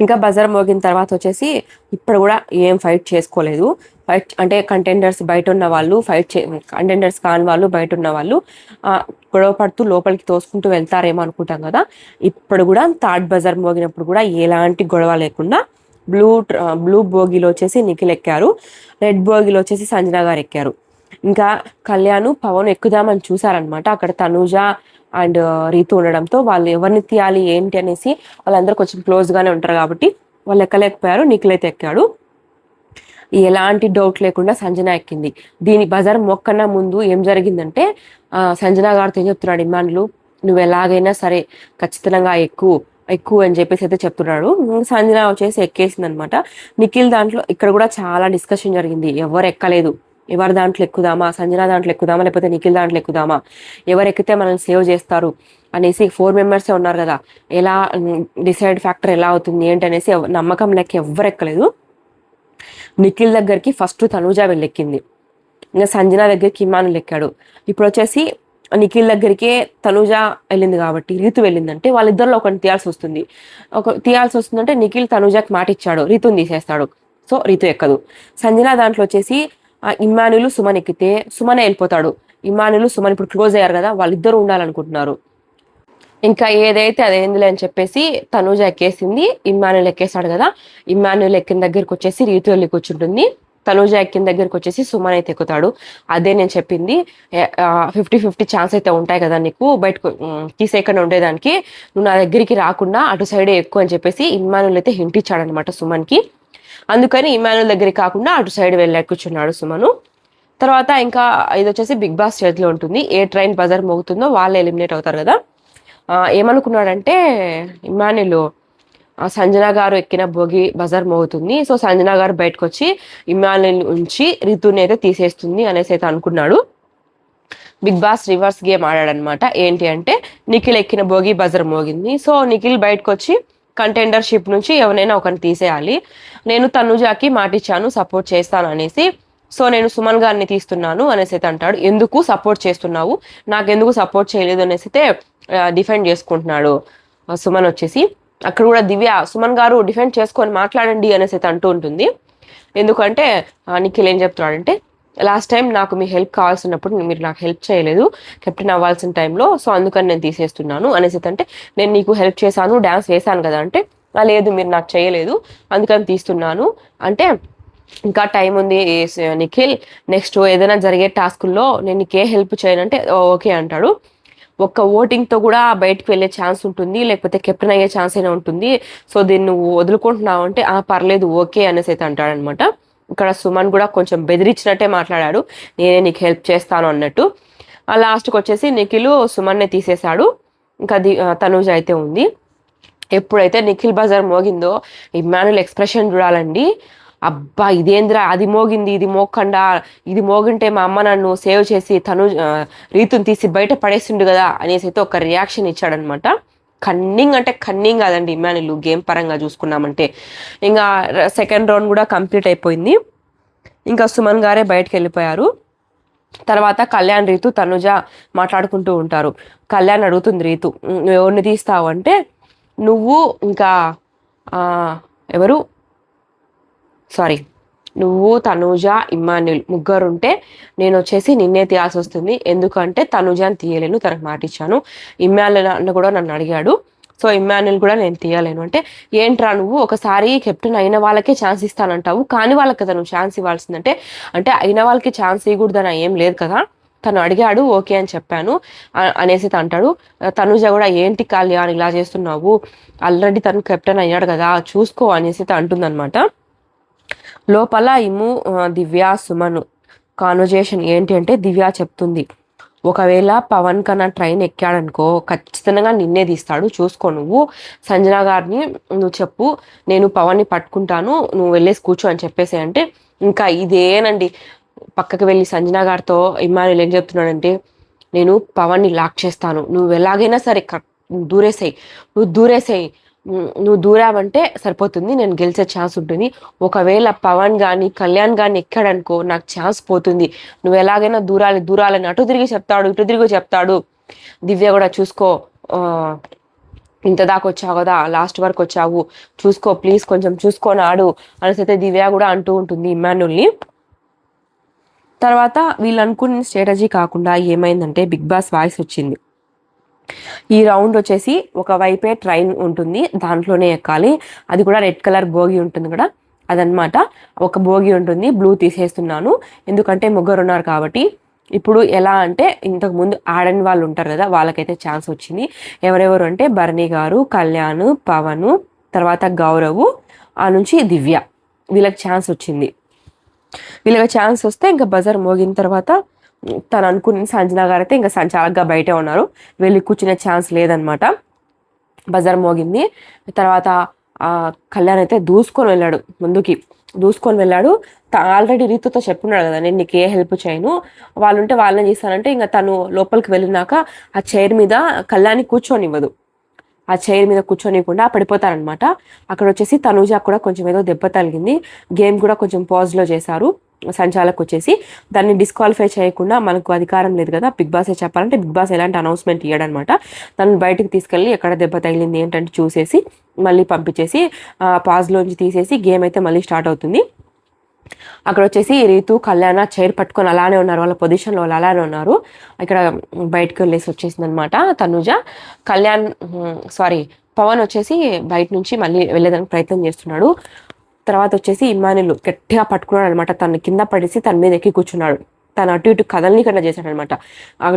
ఇంకా బజార్ మోగిన తర్వాత వచ్చేసి ఇప్పుడు కూడా ఏం ఫైట్ చేసుకోలేదు. ఫైట్ అంటే కంటెండర్స్ బయట ఉన్న వాళ్ళు కంటెండర్స్ కాని వాళ్ళు బయట ఉన్న వాళ్ళు గొడవ పడుతూ లోపలికి తోసుకుంటూ వెళ్తారేమో అనుకుంటాం కదా. ఇప్పుడు కూడా థర్డ్ బజార్ మోగినప్పుడు కూడా ఎలాంటి గొడవ లేకుండా బ్లూ బోగిలో వచ్చేసి నిఖిల్ ఎక్కారు, రెడ్ బోగిలో వచ్చేసి సంజన గారు ఎక్కారు. ఇంకా కళ్యాణ్ పవన్ ఎక్కుదామని చూసారనమాట. అక్కడ తనూజ అండ్ రీతు ఉండడంతో వాళ్ళు ఎవరిని తీయాలి ఏంటి అనేసి వాళ్ళందరూ కొంచెం క్లోజ్ గానే ఉంటారు కాబట్టి వాళ్ళు ఎక్కలేకపోయారు. నిఖిల్ అయితే ఎక్కాడు. ఎలాంటి డౌట్ లేకుండా సంజన ఎక్కింది. దీని బజార్ మొక్కన్నా ముందు ఏం జరిగిందంటే సంజన గారితో ఏం చెప్తున్నాడు ఇమ్మాన్లు, నువ్వు ఎలాగైనా సరే ఖచ్చితంగా ఎక్కువ అని చెప్పేసి అయితే చెప్తున్నాడు. సంజన వచ్చేసి ఎక్కేసింది అనమాట. నిఖిల్ దాంట్లో ఇక్కడ కూడా చాలా డిస్కషన్ జరిగింది. ఎవరు ఎక్కలేదు, ఎవరి దాంట్లో ఎక్కుదామా, సంజన దాంట్లో ఎక్కుదామా లేకపోతే నిఖిల్ దాంట్లో ఎక్కుదామా, ఎవరు ఎక్కితే మనల్ని సేవ్ చేస్తారు అనేసి 4 మెంబర్సే ఉన్నారు కదా, ఎలా డిసైడ్ ఫ్యాక్టర్ ఎలా అవుతుంది ఏంటి అనేసి నమ్మకం లెక్క ఎవ్వరు ఎక్కలేదు. నిఖిల్ దగ్గరికి ఫస్ట్ తనూజ వెళ్ళెక్కింది. ఇంకా సంజన దగ్గరికి ఇమ్మానుల్ ఎక్కాడు. ఇప్పుడు వచ్చేసి నిఖిల్ దగ్గరికే తనూజ వెళ్ళింది కాబట్టి రీతు వెళ్ళిందంటే వాళ్ళిద్దరిలో ఒకరిని తీయాల్సి వస్తుందంటే నిఖిల్ తనూజకి మాట ఇచ్చాడు రీతుని తీసేస్తాడు. సో రీతు ఎక్కదు. సంజన దాంట్లో వచ్చేసి ఇమ్మానులు సుమన్ ఎక్కితే సుమనే వెళ్ళిపోతాడు. ఇమ్మానులు సుమన్ ఇప్పుడు క్లోజ్ అయ్యారు కదా, వాళ్ళిద్దరూ ఉండాలనుకుంటున్నారు. ఇంకా ఏదైతే అదేందిలే అని చెప్పేసి తనూజ ఎక్కేసింది. ఇమ్మానుల్ ఎక్కేసాడు కదా, ఇమ్మానుల్ ఎక్కిన దగ్గరికి వచ్చేసి రీతు వెళ్ళి కూర్చుంటుంది. తనూజ ఎక్కిన దగ్గరికి వచ్చేసి సుమన్ అయితే ఎక్కుతాడు. అదే నేను చెప్పింది, 50-50 ఛాన్స్ అయితే ఉంటాయి కదా నీకు బయటకు తీసేయకుండా ఉండేదానికి, నువ్వు నా దగ్గరికి రాకుండా అటు సైడే ఎక్కువ అని చెప్పేసి ఇమ్మానుల్ అయితే హింట్ ఇచ్చాడనమాట సుమన్కి. అందుకని ఇమ్మానుల్ దగ్గరికి కాకుండా అటు సైడ్ వెళ్ళి కూర్చున్నాడు సుమను. తర్వాత ఇంకా ఇది వచ్చేసి బిగ్ బాస్ చేతిలో ఉంటుంది. ఏ ట్రైన్ బజార్ మోగుతుందో వాళ్ళు ఎలిమినేట్ అవుతారు కదా. ఏమనుకున్నాడంటే ఇమ్మానుల్ సంజన గారు ఎక్కిన భోగి బజార్ మోగుతుంది, సో సంజన గారు బయటకు వచ్చి ఇమ్మానుల్ ఉంచి రీతుని అయితే తీసేస్తుంది అనేసి అయితే అనుకున్నాడు. బిగ్ బాస్ రివర్స్ గేమ్ ఆడాడనమాట. ఏంటి అంటే నిఖిల్ ఎక్కిన భోగి బజార్ మోగింది, సో నిఖిల్ బయటకు వచ్చి కంటెండర్షిప్ నుంచి ఎవరైనా ఒకరిని తీసేయాలి, నేను తనుజాకి మాటిచ్చాను సపోర్ట్ చేస్తాను అనేసి, సో నేను సుమన్ గారిని తీస్తున్నాను అనేసి అయితే అంటాడు. ఎందుకు సపోర్ట్ చేస్తున్నావు, నాకెందుకు సపోర్ట్ చేయలేదు అనేసి అయితే డిఫెండ్ చేసుకుంటున్నాడు సుమన్ వచ్చేసి. అక్కడ కూడా దివ్య సుమన్ గారు డిఫెండ్ చేసుకొని మాట్లాడండి అనేసి అయితే అంటూ ఉంటుంది. ఎందుకంటే నిఖిల్ ఏం చెప్తున్నాడంటే లాస్ట్ టైం నాకు మీ హెల్ప్ కావాల్సినప్పుడు మీరు నాకు హెల్ప్ చేయలేదు కెప్టెన్ అవ్వాల్సిన టైంలో, సో అందుకని నేను తీసేస్తున్నాను అనేసి అంటే, నేను నీకు హెల్ప్ చేశాను డ్యాన్స్ వేసాను కదా అంటే, లేదు మీరు నాకు చేయలేదు అందుకని తీస్తున్నాను అంటే, ఇంకా టైం ఉంది నిఖిల్, నెక్స్ట్ ఏదైనా జరిగే టాస్కుల్లో నేను నీకే హెల్ప్ చేయనంటే ఓకే అంటాడు. ఒక్క ఓటింగ్తో కూడా బయటకు వెళ్ళే ఛాన్స్ ఉంటుంది, లేకపోతే కెప్టెన్ అయ్యే ఛాన్స్ అయినా ఉంటుంది, సో దీన్ని నువ్వు వదులుకుంటున్నావు అంటే పర్లేదు ఓకే అనేసి అయితే అంటాడనమాట. ఇక్కడ సుమన్ కూడా కొంచెం బెదిరించినట్టే మాట్లాడాడు, నేనే నీకు హెల్ప్ చేస్తాను అన్నట్టు. లాస్ట్కి వచ్చేసి నిఖిల్ సుమన్నే తీసేశాడు. ఇంకా తనూజ అయితే ఉంది. ఎప్పుడైతే నిఖిల్ బజార్ మోగిందో ఇమ్మానుల్ ఎక్స్ప్రెషన్ చూడాలండి, అబ్బా ఇదేంద్రా, అది మోగింది ఇది మోగకుండా, ఇది మోగింటే మా అమ్మ నన్ను సేవ్ చేసి రీతుని తీసి బయట పడేసిండు కదా అనేసి అయితే ఒక రియాక్షన్ ఇచ్చాడనమాట. కన్నింగ్ అంటే కన్నింగ్ కాదండి ఇమ్మాన్యుల్, గేమ్ పరంగా చూసుకున్నామంటే. ఇంకా సెకండ్ రౌండ్ కూడా కంప్లీట్ అయిపోయింది. ఇంకా సుమన్ గారే బయటకు వెళ్ళిపోయారు. తర్వాత కళ్యాణ్, రీతు, తనుజ మాట్లాడుకుంటూ ఉంటారు. కళ్యాణ్ అడుగుతుంది రీతు, నువ్వు ఎవరిని తీస్తావు అంటే, నువ్వు ఇంకా ఎవరు సారీ నువ్వు, తనూజ, ఇమ్మాన్యుల్ ముగ్గురుంటే నేను వచ్చేసి నిన్నే తీయాల్సి వస్తుంది. ఎందుకంటే తనూజని తీయలేను, తనకు మాట ఇచ్చాను. ఇమ్మాన్యుల్ అన్న కూడా నన్ను అడిగాడు, సో ఇమ్మాన్యుల్ కూడా నేను తీయలేను అంటే, ఏంట్రా నువ్వు ఒకసారి కెప్టెన్ అయిన వాళ్ళకే ఛాన్స్ ఇస్తానంటావు, కానీ వాళ్ళకి కదా నువ్వు ఛాన్స్ ఇవ్వాల్సిందంటే, అంటే అయిన వాళ్ళకి ఛాన్స్ ఇవ్వకూడదని ఏం లేదు కదా, తను అడిగాడు ఓకే అని చెప్పాను అనేసి అంటాడు. తనుజ కూడా ఏంటి కళ్యాణ్ ఇలా చేస్తున్నావు, ఆల్రెడీ తను కెప్టెన్ అయ్యాడు కదా చూసుకో అనేసి అంటుందన్నమాట. లోపల దివ్య సుమను కాన్వర్జేషన్ ఏంటి అంటే, దివ్య చెప్తుంది, ఒకవేళ పవన్ కన్నా ట్రైన్ ఎక్కాడనుకో ఖచ్చితంగా నిన్నే తీస్తాడు, చూసుకో నువ్వు. సంజన గారిని నువ్వు చెప్పు, నేను పవన్ని పట్టుకుంటాను, నువ్వు వెళ్ళేసి కూర్చో అని చెప్పేసి అంటే, ఇంకా ఇదేనండి పక్కకి వెళ్ళి సంజన గారితో ఇమ్మాన్యుల్ ఏం చెప్తున్నాడంటే, నేను పవన్ని లాక్ చేస్తాను, నువ్వు ఎలాగైనా సరే దూరేసేయి, నువ్వు దూరావంటే సరిపోతుంది, నేను గెలిచే ఛాన్స్ ఉంటుంది. ఒకవేళ పవన్ కానీ కళ్యాణ్ కానీ ఎక్కాడనుకో నాకు ఛాన్స్ పోతుంది, నువ్వు ఎలాగైనా దూరాలని అటు తిరిగి చెప్తాడు, ఇటు తిరిగి చెప్తాడు. దివ్య కూడా చూసుకో, ఇంత దాకా వచ్చావు కదా, లాస్ట్ వరకు వచ్చావు, చూసుకో ప్లీజ్, కొంచెం చూసుకొని ఆడు అనేసి అయితే దివ్య కూడా అంటూ ఉంటుంది ఇమ్మాన్యుల్ని. తర్వాత వీళ్ళు అనుకున్న స్ట్రాటజీ కాకుండా ఏమైందంటే, బిగ్ బాస్ వాయిస్ వచ్చింది. ఈ రౌండ్ వచ్చేసి ఒక వైపే ట్రైన్ ఉంటుంది, దాంట్లోనే ఎక్కాలి, అది కూడా రెడ్ కలర్ భోగి ఉంటుంది కదా అదనమాట. ఒక భోగి ఉంటుంది, బ్లూ తీసేస్తున్నాను ఎందుకంటే ముగ్గురు ఉన్నారు కాబట్టి. ఇప్పుడు ఎలా అంటే, ఇంతకు ముందు ఆడని వాళ్ళు ఉంటారు కదా, వాళ్ళకైతే ఛాన్స్ వచ్చింది. ఎవరెవరు అంటే భరణి గారు, కళ్యాణ్, పవన్, తర్వాత గౌరవ్, ఆ నుంచి దివ్య, వీళ్ళకి ఛాన్స్ వచ్చింది. వీళ్ళకి ఛాన్స్ వస్తే ఇంకా బజర్ మోగిన తర్వాత తను అనుకున్న సంజన గారు అయితే ఇంకా చాలాగా బయటే ఉన్నారు, వెళ్ళి కూర్చునే ఛాన్స్ లేదనమాట. బజార్ మోగింది తర్వాత కళ్యాణ్ అయితే దూసుకొని వెళ్ళాడు. ఆల్రెడీ రీతుతో చెప్పున్నాడు కదా, నేను నీకు ఏ హెల్ప్ చేయను, వాళ్ళుంటే వాళ్ళని చేస్తానంటే, ఇంకా తను లోపలికి వెళ్ళినాక ఆ చైర్ మీద కళ్యాణ్ని కూర్చొనివ్వదు, ఆ చైర్ మీద కూర్చొనివ్వకుండా పడిపోతారనమాట. అక్కడ వచ్చేసి తనూజ కూడా కొంచెం ఏదో దెబ్బ తగిలింది, గేమ్ కూడా కొంచెం పాజ్లో చేశారు సంచాలకు వచ్చేసి. దాన్ని డిస్క్వాలిఫై చేయకుండా మనకు అధికారం లేదు కదా, బిగ్ బాసే చెప్పాలంటే, బిగ్ బాస్ ఎలాంటి అనౌన్స్మెంట్ ఇవ్వడనమాట. తను బయటకు తీసుకెళ్ళి ఎక్కడ దెబ్బ తగిలింది ఏంటంటే చూసేసి మళ్ళీ పంపించేసి పాజ్లోంచి తీసేసి గేమ్ అయితే మళ్ళీ స్టార్ట్ అవుతుంది. అక్కడ వచ్చేసి రీతు, కళ్యాణ చైర్ పట్టుకొని అలానే ఉన్నారు, వాళ్ళ పొజిషన్లో వాళ్ళు అలానే ఉన్నారు. ఇక్కడ బయటకు వెళ్ళేసి వచ్చేసింది అనమాట తనుజ. పవన్ వచ్చేసి బయట నుంచి మళ్ళీ వెళ్ళేదానికి ప్రయత్నం చేస్తున్నాడు. తర్వాత వచ్చేసి ఇమ్మాన్యుల్ గట్టిగా పట్టుకున్నాడు అనమాట, తను కింద పడేసి తన మీద ఎక్కి కూర్చున్నాడు. తను అటు ఇటు కదలని కన్నా చేశాడు అనమాట.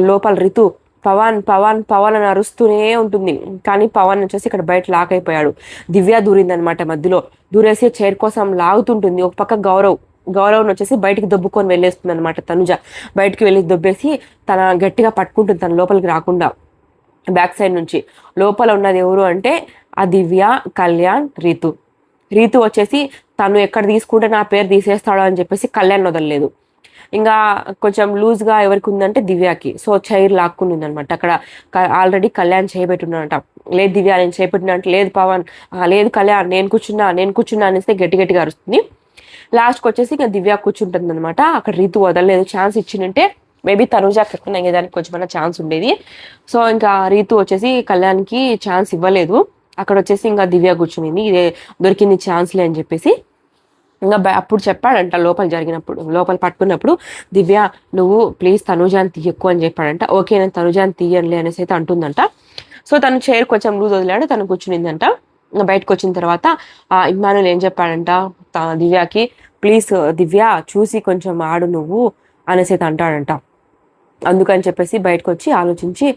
లోపల రీతు పవన్ పవన్ పవన్ అని అరుస్తూనే ఉంటుంది, కానీ పవన్ వచ్చేసి ఇక్కడ బయట లాక్ అయిపోయాడు. దివ్య దూరిందనమాట, మధ్యలో దూరేసి చైర్ కోసం లాగుతుంటుంది. ఒక పక్క గౌరవ్ని వచ్చేసి బయటికి దొబ్బుకొని వెళ్ళేస్తుంది అనమాట. తనుజ బయటికి వెళ్ళి దొబ్బేసి తన గట్టిగా పట్టుకుంటుంది, తన లోపలికి రాకుండా బ్యాక్ సైడ్ నుంచి. లోపల ఉన్నది ఎవరు అంటే ఆ దివ్య, కళ్యాణ్, రీతు వచ్చేసి తను ఎక్కడ తీసుకుంటే నా పేరు తీసేస్తాడో అని చెప్పేసి కళ్యాణ్ వదలలేదు. ఇంకా కొంచెం లూజ్గా ఎవరికి ఉందంటే దివ్యకి, సో చైర్ లాక్కునింది అనమాట. అక్కడ ఆల్రెడీ కళ్యాణ్ చేయబెట్టున్నాడంట. లేదు దివ్య నేను చేయబెట్టినా అంటే, లేదు పవన్, లేదు కళ్యాణ్ నేను కూర్చున్నా అనేసి గట్టిగా అరుస్తుంది. లాస్ట్కి వచ్చేసి ఇంకా దివ్య కూర్చుంటుంది అనమాట. అక్కడ రీతు వదలలేదు, ఛాన్స్ ఇచ్చినంటే మేబీ తనుజ కెప్టెన్ అయ్యేదానికి కొంచెం ఛాన్స్ ఉండేది. సో ఇంకా రీతు వచ్చేసి కళ్యాణ్కి ఛాన్స్ ఇవ్వలేదు. అక్కడ వచ్చేసి ఇంకా దివ్య కూర్చునింది, ఇదే దొరికింది ఛాన్స్లే అని చెప్పేసి. ఇంకా అప్పుడు చెప్పాడంట లోపల పట్టుకున్నప్పుడు, దివ్య నువ్వు ప్లీజ్ తనుజాని తీయకు అని చెప్పాడంట. ఓకే నేను తనుజాని తీయనులే అనేసి అయితే అంటుందంట. సో తను చైర్ కొంచెం లూజ్ వదిలాడు, తను కూర్చునిందంట. ఇంకా బయటకు వచ్చిన తర్వాత ఇమ్మాన్యుల్ ఏం చెప్పాడంట దివ్యకి, ప్లీజ్ దివ్య చూసి కొంచెం ఆడు నువ్వు అనేసి అయితే అంటాడంట. అందుకని చెప్పేసి బయటకు వచ్చి ఆలోచించి,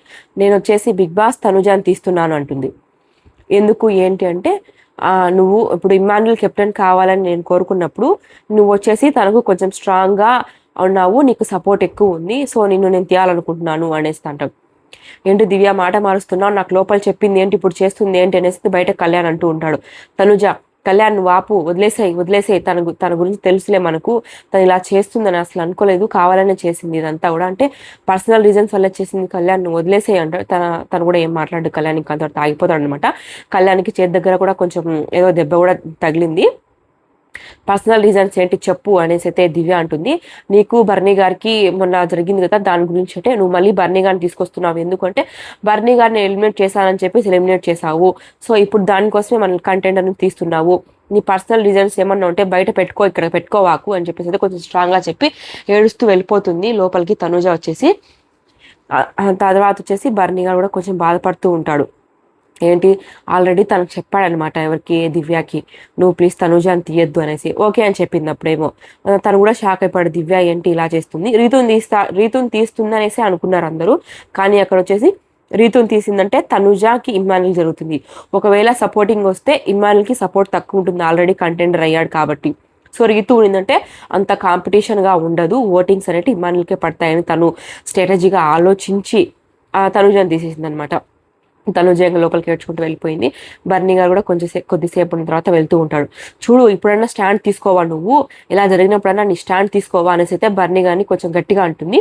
నేను వచ్చేసి బిగ్ బాస్ తనుజాని తీస్తున్నాను అంటుంది. ఎందుకు ఏంటి అంటే, నువ్వు ఇప్పుడు ఇమ్మాన్యుల్ కెప్టెన్ కావాలని నేను కోరుకున్నప్పుడు నువ్వు వచ్చేసి తనకు కొంచెం స్ట్రాంగ్గా ఉన్నావు, నీకు సపోర్ట్ ఎక్కువ ఉంది, సో నేను తీయాలనుకుంటున్నాను అనేసి అంటావు. ఏంటి దివ్య మాట మారుస్తున్నావు, నాకు లోపల చెప్పింది ఏంటి, ఇప్పుడు చేస్తుంది ఏంటి అనేసి బయట కళ్యాణ్ అంటూ ఉంటాడు. కళ్యాణ్ నువ్వు ఆపు, వదిలేసేయి, తన గురించి తెలుసులే మనకు, తను ఇలా చేస్తుందని అసలు అనుకోలేదు, కావాలనే చేసింది ఇదంతా కూడా, అంటే పర్సనల్ రీజన్స్ వల్ల చేసింది, కళ్యాణ్ నువ్వు వదిలేసేయి అంటాడు. తను కూడా ఏం మాట్లాడు, కళ్యాణ్ ఇంకా అంత ఆగిపోతాడు అనమాట. కళ్యాణ్కి చేతి దగ్గర కూడా కొంచెం ఏదో దెబ్బ కూడా తగిలింది. పర్సనల్ రీజన్స్ ఏంటి చెప్పు అనేసి అయితే దివ్య అంటుంది. నీకు బర్నీ గారికి మొన్న జరిగింది కదా, దాని గురించి అంటే నువ్వు మళ్ళీ బర్నీ గారిని తీసుకొస్తున్నావు, ఎందుకంటే బర్నీ గారిని ఎలిమినేట్ చేశానని చెప్పేసి ఎలిమినేట్ చేశావు, సో ఇప్పుడు దానికోసమే మన కంటెంట్ అని తీస్తున్నావు, నీ పర్సనల్ రీజన్స్ ఏమన్నా ఉంటే బయట పెట్టుకో, ఇక్కడ పెట్టుకోవాకు అని చెప్పేసి అయితే కొంచెం స్ట్రాంగ్గా చెప్పి ఏడుస్తూ వెళ్ళిపోతుంది లోపలికి తనుజ వచ్చేసి. తర్వాత వచ్చేసి బర్నీ గారు కూడా కొంచెం బాధపడుతూ ఉంటాడు. ఏంటి ఆల్రెడీ తనకు చెప్పాడనమాట, ఎవరికి, దివ్యకి, నువ్వు ప్లీజ్ తనుజాని తీయద్దు అనేసి. ఓకే అని చెప్పింది. అప్పుడేమో తను కూడా షాక్ అయిపోయాడు, దివ్య ఏంటి ఇలా చేస్తుంది, రీతుని తీస్తుంది అనేసి అనుకున్నారు అందరూ. కానీ అక్కడ వచ్చేసి రీతుని తీసిందంటే తనుజాకి ఇమ్మానుయల్ జరుగుతుంది. ఒకవేళ సపోర్టింగ్ వస్తే ఇమ్మానుయల్కి సపోర్ట్ తక్కువ ఉంటుంది, ఆల్రెడీ కంటెండర్ అయ్యాడు కాబట్టి. సో రీతు ఉండిందంటే అంత కాంపిటీషన్గా ఉండదు, ఓటింగ్స్ అనేవి ఇమ్మానుయల్కే పడతాయని తను స్ట్రాటజీగా ఆలోచించి తనుజాని తీసేసింది అనమాట. తనుజంగా లోపలికి ఏడ్చుకుంటూ వెళ్ళిపోయింది. బర్నీ గారు కూడా కొద్దిసేపు ఉన్న తర్వాత వెళ్తూ ఉంటాడు. చూడు ఇప్పుడైనా స్టాండ్ తీసుకోవా, నువ్వు ఇలా జరిగినప్పుడైనా నీ స్టాండ్ తీసుకోవా అనేసి అయితే బర్నీ గారిని కొంచెం గట్టిగా అంటుంది.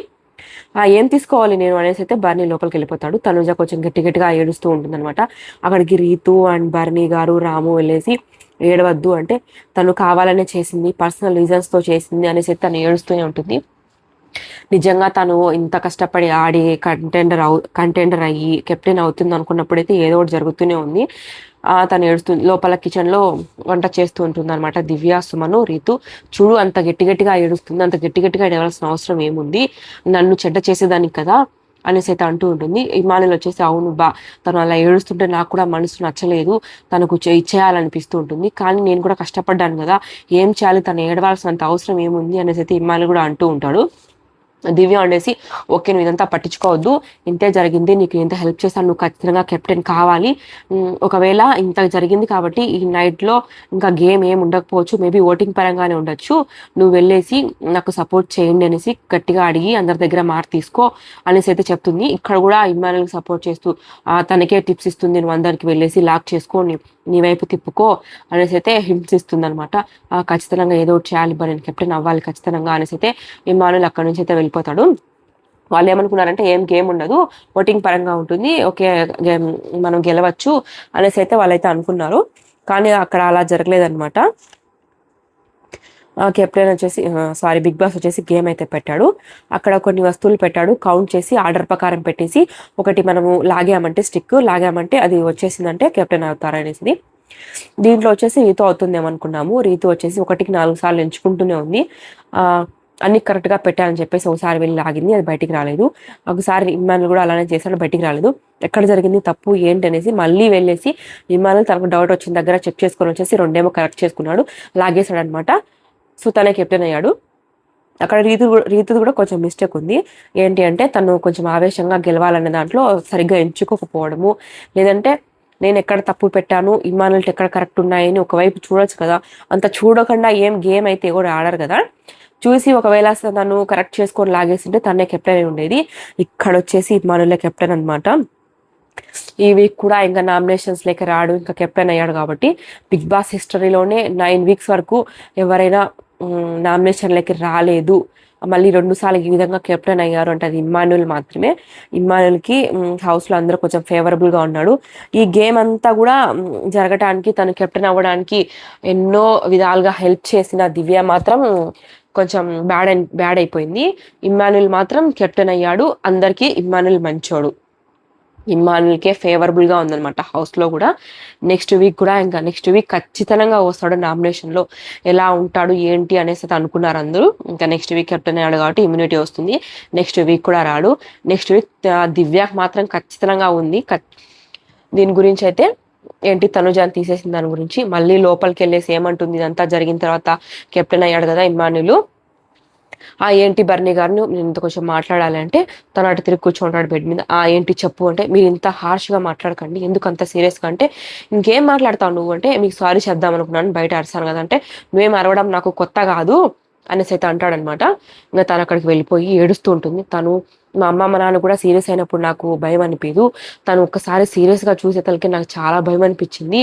ఏం తీసుకోవాలి నేను అనేసి అయితే బర్నీ లోపలికి వెళ్ళిపోతాడు. తనుజ కొంచెం గట్టిగా ఏడుస్తూ ఉంటుంది అనమాట. అక్కడికి రీతు అండ్ బర్నీ గారు, రాము వెళ్ళేసి ఏడవద్దు అంటే తను కావాలనే చేసింది, పర్సనల్ రీజన్స్తో చేసింది అనేసి తను ఏడుస్తూనే ఉంటుంది. నిజంగా తను ఇంత కష్టపడి ఆడి కంటెండర్ అయ్యి కెప్టెన్ అవుతుంది అనుకున్నప్పుడైతే ఏదో ఒకటి జరుగుతూనే ఉంది. తను ఏడుస్తుంది లోపల కిచెన్లో వంట చేస్తూ ఉంటుంది అనమాట. దివ్య, సుమను, రీతు చూడు అంత గట్టిగా ఏడుస్తుంది, అంత గట్టిగా ఏడవలసిన అవసరం ఏముంది, నన్ను చెడ్డ చేసేదానికి కదా అనేసి అయితే అంటూ ఉంటుంది. ఇమానుయల్ వచ్చేసి అవును తను అలా ఏడుస్తుంటే నాకు కూడా మనసు నచ్చలేదు, తనకు ఇచ్చేయాలనిపిస్తూ ఉంటుంది, కానీ నేను కూడా కష్టపడ్డాను కదా, ఏం చేయాలి, తను ఏడవాల్సినంత అవసరం ఏముంది అనేసి అయితే ఇమానుయల్ కూడా అంటూ ఉంటాడు. దివ్య అనేసి ఓకే నువ్వు ఇదంతా పట్టించుకోవద్దు, ఇంతే జరిగింది, నీకు ఇంత హెల్ప్ చేశాను, నువ్వు ఖచ్చితంగా కెప్టెన్ కావాలి, ఒకవేళ ఇంత జరిగింది కాబట్టి ఈ నైట్లో ఇంకా గేమ్ ఏం ఉండకపోవచ్చు, మేబీ ఓటింగ్ పరంగానే ఉండొచ్చు, నువ్వు వెళ్ళేసి నాకు సపోర్ట్ చేయండి అనేసి గట్టిగా అడిగి అందరి దగ్గర మాట తీసుకో అనేసి అయితే చెప్తుంది. ఇక్కడ కూడా ఇమ్మానుయల్కి సపోర్ట్ చేస్తూ తనకే టిప్స్ ఇస్తుంది, నువ్వు అందరికి వెళ్ళేసి లాక్ చేసుకో, నీ వైపు తిప్పుకో అనేసి అయితే హింట్స్ ఇస్తుంది అనమాట. ఖచ్చితంగా ఏదో ఒకటి చేయాలి, నేను కెప్టెన్ అవ్వాలి ఖచ్చితంగా అనేసి అయితే ఇమ్మానుయల్ అక్కడి నుంచి అయితే వెళ్ళిపోతాడు. వాళ్ళు ఏమనుకున్నారంటే ఏం గేమ్ ఉండదు, ఓటింగ్ పరంగా ఉంటుంది, ఓకే గేమ్ మనం గెలవచ్చు అనేసి అయితే వాళ్ళైతే అనుకున్నారు. కానీ అక్కడ అలా జరగలేదన్నమాట. కెప్టెన్ వచ్చేసి బిగ్ బాస్ వచ్చేసి గేమ్ అయితే పెట్టాడు. అక్కడ కొన్ని వస్తువులు పెట్టాడు, కౌంట్ చేసి ఆర్డర్ ప్రకారం పెట్టేసి ఒకటి మనము స్టిక్ లాగామంటే అది వచ్చేసిందంటే కెప్టెన్ అవుతారు అనేసి. దీంట్లో వచ్చేసి రీతు అవుతుందేమనుకున్నాము. రీతు వచ్చేసి 1కి 4 సార్లు ఎంచుకుంటూనే ఉంది. అన్ని కరెక్ట్గా పెట్టాలని చెప్పేసి ఒకసారి వెళ్ళి లాగింది, అది బయటికి రాలేదు. ఒకసారి ఇమ్మానుయల్ కూడా అలానే చేశాడు, బయటికి రాలేదు. ఎక్కడ జరిగింది తప్పు ఏంటి అనేసి మళ్ళీ వెళ్ళేసి ఇమ్మానుయల్ తనకు డౌట్ వచ్చిన దగ్గర చెక్ చేసుకొని వచ్చేసి 2 కరెక్ట్ చేసుకున్నాడు, లాగేశాడు అనమాట. సో తనే కెప్టెన్ అయ్యాడు. అక్కడ రీతు కూడా కొంచెం మిస్టేక్ ఉంది. ఏంటి అంటే తను కొంచెం ఆవేశంగా గెలవాలనే దాంట్లో సరిగ్గా ఎంచుకోకపోవడము, లేదంటే నేను ఎక్కడ తప్పు పెట్టాను, ఇమ్మానుయల్ ఎక్కడ కరెక్ట్ ఉన్నాయని ఒకవైపు చూడొచ్చు కదా, అంత చూడకుండా ఏం గేమ్ అయితే కూడా ఆడారు కదా, చూసి ఒకవేళ తను కరెక్ట్ చేసుకొని లాగేసింటే తనే కెప్టెన్ అయి ఉండేది. ఇక్కడ వచ్చేసి ఇమ్మానుయల్ కెప్టెన్ అనమాట. ఈ వీక్ కూడా ఇంకా నామినేషన్స్ లేక రాడు, ఇంకా కెప్టెన్ అయ్యాడు కాబట్టి బిగ్ బాస్ హిస్టరీలోనే 9 వీక్స్ వరకు ఎవరైనా నామినేషన్లకి రాలేదు, మళ్ళీ 2 సార్లు ఈ విధంగా కెప్టెన్ అయ్యారు అంటే అది ఇమ్మానుయల్ మాత్రమే. ఇమ్మానుయల్కి హౌస్లో అందరూ కొంచెం ఫేవరబుల్గా ఉన్నాడు. ఈ గేమ్ అంతా కూడా జరగటానికి, తను కెప్టెన్ అవ్వడానికి ఎన్నో విధాలుగా హెల్ప్ చేసిన దివ్య మాత్రం కొంచెం బ్యాడ్ అయిపోయింది. ఇమ్మానుయల్ మాత్రం కెప్టెన్ అయ్యాడు. అందరికీ ఇమ్మానుయల్ మంచోడు, ఇమ్మానుయల్కే ఫేవరబుల్గా ఉందన్నమాట హౌస్లో కూడా. నెక్స్ట్ వీక్ ఖచ్చితంగా వస్తాడు నామినేషన్లో, ఎలా ఉంటాడు ఏంటి అనేసి అనుకున్నారు అందరూ. ఇంకా నెక్స్ట్ వీక్ కెప్టెన్ అయ్యాడు కాబట్టి ఇమ్యూనిటీ వస్తుంది. నెక్స్ట్ వీక్ కూడా రాడు. నెక్స్ట్ వీక్ దివ్యాకి మాత్రం ఖచ్చితంగా ఉంది. దీని గురించి అయితే ఏంటి తనుజాని తీసేసిన దాని గురించి మళ్ళీ లోపలికి వెళ్ళేసి ఏమంటుంది, ఇదంతా జరిగిన తర్వాత కెప్టెన్ అయ్యాడు కదా ఇమ్మానుయల్, ఏంటి బర్నీ గారిని నేను ఇంత కొంచెం మాట్లాడాలి అంటే తను అటు తిరిగి కూర్చుంటాడు బెడ్ మీద. ఏంటి చెప్పు అంటే మీరు ఇంత హార్ష్గా మాట్లాడకండి, ఎందుకు అంత సీరియస్గా అంటే ఇంకేం మాట్లాడతావు నువ్వు అంటే మీకు సారీ చెప్దాం అనుకున్నాను, బయట అరిసాను కదా అంటే నువ్వేం అరవడం నాకు కొత్త కాదు, అనేసి అయితే అంటాడనమాట. ఇంకా తను అక్కడికి వెళ్ళిపోయి ఏడుస్తూ ఉంటుంది. తను మా అమ్మ మా నాన్న కూడా సీరియస్ అయినప్పుడు నాకు భయం అనిపించదు, తను ఒక్కసారి సీరియస్గా చూసేతలకి నాకు చాలా భయం అనిపించింది.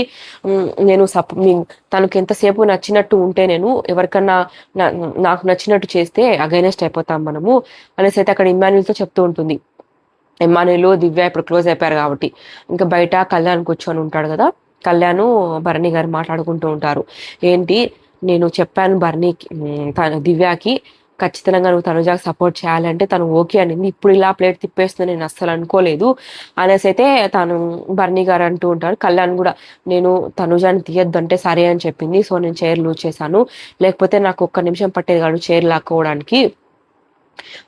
నేను తనకు ఎంతసేపు నచ్చినట్టు ఉంటే నేను ఎవరికన్నా నాకు నచ్చినట్టు చేస్తే అగైనెస్ట్ అయిపోతాం మనము అనేసి అయితే అక్కడ ఇమ్మాన్యుల్తో చెప్తూ ఉంటుంది. ఇమ్మాన్యుల్ దివ్య ఇప్పుడు క్లోజ్ అయిపోయారు కాబట్టి. ఇంకా బయట కళ్యాణ్ కూర్చొని ఉంటాడు కదా, కళ్యాణ్ భరణి గారు మాట్లాడుకుంటూ ఉంటారు. ఏంటి, నేను చెప్పాను భరణికి, తను దివ్యకి ఖచ్చితంగా నువ్వు తనుజాకి సపోర్ట్ చేయాలంటే తను ఓకే అనింది, ఇప్పుడు ఇలా ప్లేట్ తిప్పేస్తుంది నేను అస్సలు అనుకోలేదు అనేసి అయితే తను భరణి గారు అంటూ ఉంటారు. కళ్యాణ్ కూడా నేను తనుజాని తీయొద్దు అంటే సరే అని చెప్పింది, సో నేను చైర్ లూజ్ చేశాను, లేకపోతే నాకు ఒక్క నిమిషం పట్టేది కాదు చైర్ లాక్కోవడానికి,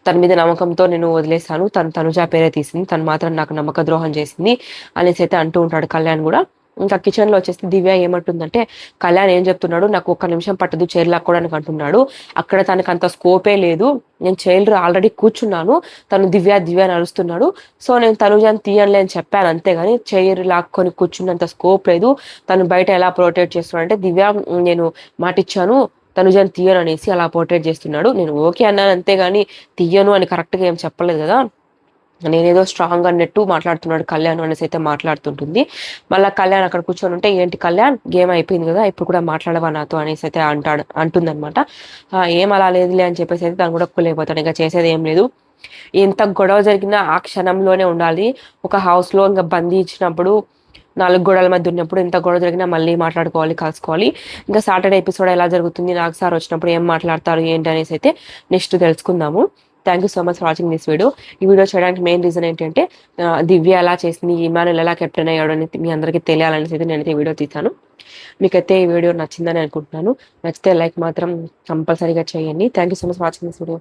తన మీద నమ్మకంతో నేను వదిలేస్తాను, తనుజా పేరే తీసింది, తను మాత్రం నాకు నమ్మక ద్రోహం చేసింది అనేసి అయితే అంటూ ఉంటాడు కళ్యాణ్ కూడా. ఇంకా కిచెన్ లో వచ్చేసి దివ్య ఏమంటుందంటే, కళ్యాణ్ ఏం చెప్తున్నాడు, నాకు ఒక్క నిమిషం పట్టదు చైర్ లాక్కోవడానికి అంటున్నాడు, అక్కడ తనకు అంత స్కోపే లేదు, నేను చైర్ ఆల్రెడీ కూర్చున్నాను, తను దివ్య దివ్య నడుస్తున్నాడు, సో నేను తనుజాని తీయనులే అని చెప్పాను అంతేగాని చైర్ లాక్కొని కూర్చున్నంత స్కోప్ లేదు, తను బయట ఎలా ప్రొటెక్ట్ చేస్తున్నాడు అంటే దివ్య నేను మాటిచ్చాను తనుజాని తీయను అనేసి అలా పోర్ట్రేట్ చేస్తున్నాడు, నేను ఓకే అన్నాను అంతేగాని తీయను అని కరెక్ట్గా ఏం చెప్పలేదు కదా, నేనేదో స్ట్రాంగ్ అన్నట్టు మాట్లాడుతున్నాడు కళ్యాణ్ అనేసి అయితే మాట్లాడుతుంటుంది. మళ్ళీ కళ్యాణ్ అక్కడ కూర్చొని ఉంటే, ఏంటి కళ్యాణ్ గేమ్ అయిపోయింది కదా ఇప్పుడు కూడా మాట్లాడవా నాతో అనేసి అయితే అంటుందన్నమాట. ఏం అలా లేదులే అని చెప్పేసి అయితే దాన్ని కూడా కూలైపోతాడు, ఇంకా చేసేది ఏం లేదు, ఎంత గొడవ జరిగినా ఆ క్షణంలోనే ఉండాలి, ఒక హౌస్ లో ఇంకా బందీ ఇచ్చినప్పుడు 4 గోడల మధ్య ఉన్నప్పుడు ఎంత గొడవ జరిగినా మళ్ళీ మాట్లాడుకోవాలి, కలుసుకోవాలి. ఇంకా సాటర్డే ఎపిసోడ్ ఎలా జరుగుతుంది, నాకు సార్ వచ్చినప్పుడు ఏం మాట్లాడతారు ఏంటి అనేసి అయితే నెక్స్ట్ తెలుసుకుందాము. Thank you so much for watching this video. ఈ వీడియో చేయడానికి మెయిన్ రీజన్ ఏంటంటే దివ్య ఎలా చేసింది, ఇమానుయల్ ఎలా కెప్టెన్ అయ్యాడు అని మీ అందరికీ తెలియాలనేసి అయితే నేనైతే ఈ వీడియో తీసాను. మీకైతే ఈ వీడియో నచ్చిందని అనుకుంటున్నాను, నచ్చితే లైక్ మాత్రం కంపల్సరీగా చేయండి. Thank you so much for watching this video.